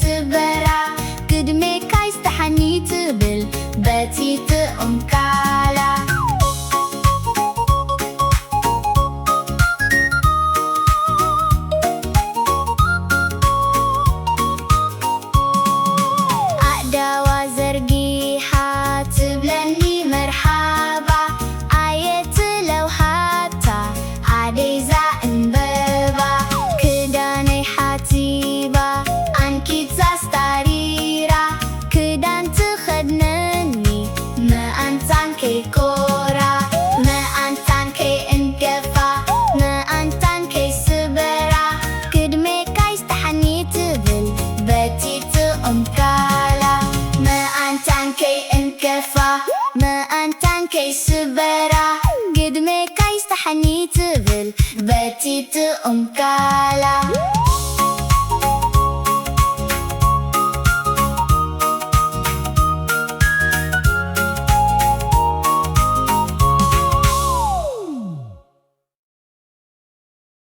كيسبرا قدمي كايستحني تبل بتي تأمكالا أأداوا زرgiha تبلني مرحبا آية لو حتى عديزا انببا كداني حتيبا أنكي تستاريرا كدان تخدنني ما أنتان كي كورا ما أنتان كي انكفا ما أنتان كي سبرا كدمي كايستحني تبل بتي تأمكالا ما أنتان كي انكفا ما أنتان كي سبرا قدمي كايستحني تبل بتي تأمكالا